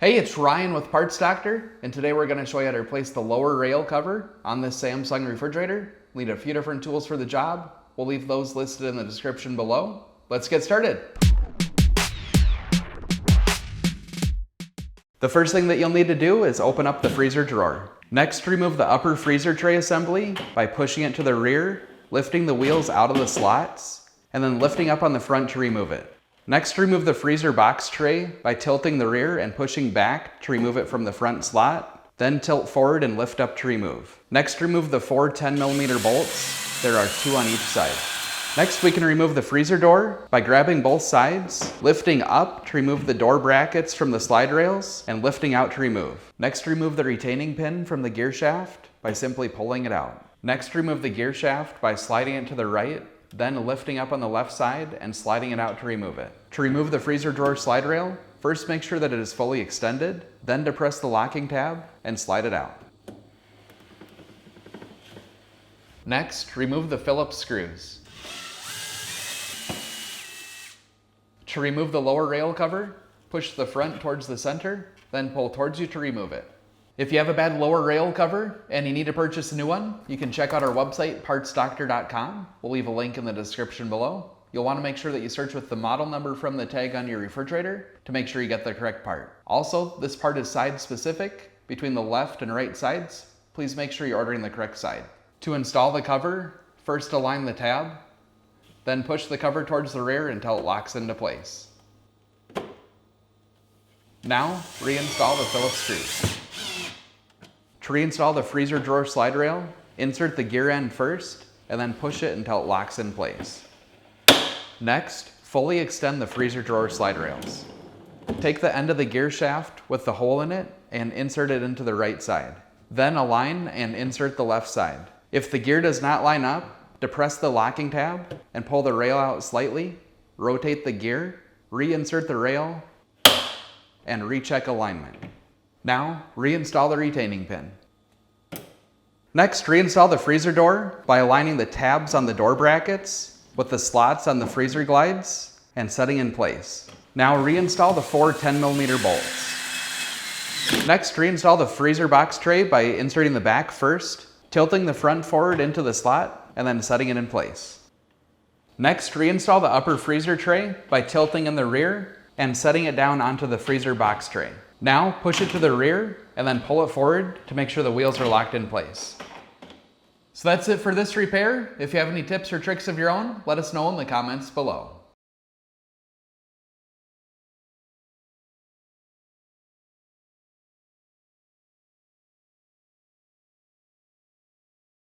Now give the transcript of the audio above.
Hey, it's Ryan with Parts Doctor, and today we're going to show you how to replace the lower rail cover on this Samsung refrigerator. We need a few different tools for the job. We'll leave those listed in the description below. Let's get started. The first thing that you'll need to do is open up the freezer drawer. Next, remove the upper freezer tray assembly by pushing it to the rear, lifting the wheels out of the slots, and then lifting up on the front to remove it. Next, remove the freezer box tray by tilting the rear and pushing back to remove it from the front slot. Then tilt forward and lift up to remove. Next, remove the 4 10mm bolts. There are 2 on each side. Next, we can remove the freezer door by grabbing both sides, lifting up to remove the door brackets from the slide rails, and lifting out to remove. Next, remove the retaining pin from the gear shaft by simply pulling it out. Next, remove the gear shaft by sliding it to the right, then lifting up on the left side and sliding it out to remove it. To remove the freezer drawer slide rail, first make sure that it is fully extended, then depress the locking tab and slide it out. Next, remove the Phillips screws. To remove the lower rail cover, push the front towards the center, then pull towards you to remove it. If you have a bad lower rail cover and you need to purchase a new one, you can check out our website, partsdoctor.com. We'll leave a link in the description below. You'll want to make sure that you search with the model number from the tag on your refrigerator to make sure you get the correct part. Also, this part is side specific between the left and right sides. Please make sure you're ordering the correct side. To install the cover, first align the tab, then push the cover towards the rear until it locks into place. Now, reinstall the Phillips screws. To reinstall the freezer drawer slide rail, insert the gear end first, and then push it until it locks in place. Next, fully extend the freezer drawer slide rails. Take the end of the gear shaft with the hole in it and insert it into the right side. Then align and insert the left side. If the gear does not line up, depress the locking tab and pull the rail out slightly, rotate the gear, reinsert the rail, and recheck alignment. Now, reinstall the retaining pin. Next, reinstall the freezer door by aligning the tabs on the door brackets with the slots on the freezer glides and setting in place. Now, reinstall the 4 10mm bolts. Next, reinstall the freezer box tray by inserting the back first, tilting the front forward into the slot, and then setting it in place. Next, reinstall the upper freezer tray by tilting in the rear and setting it down onto the freezer box tray. Now, push it to the rear and then pull it forward to make sure the wheels are locked in place. So that's it for this repair. If you have any tips or tricks of your own, let us know in the comments below.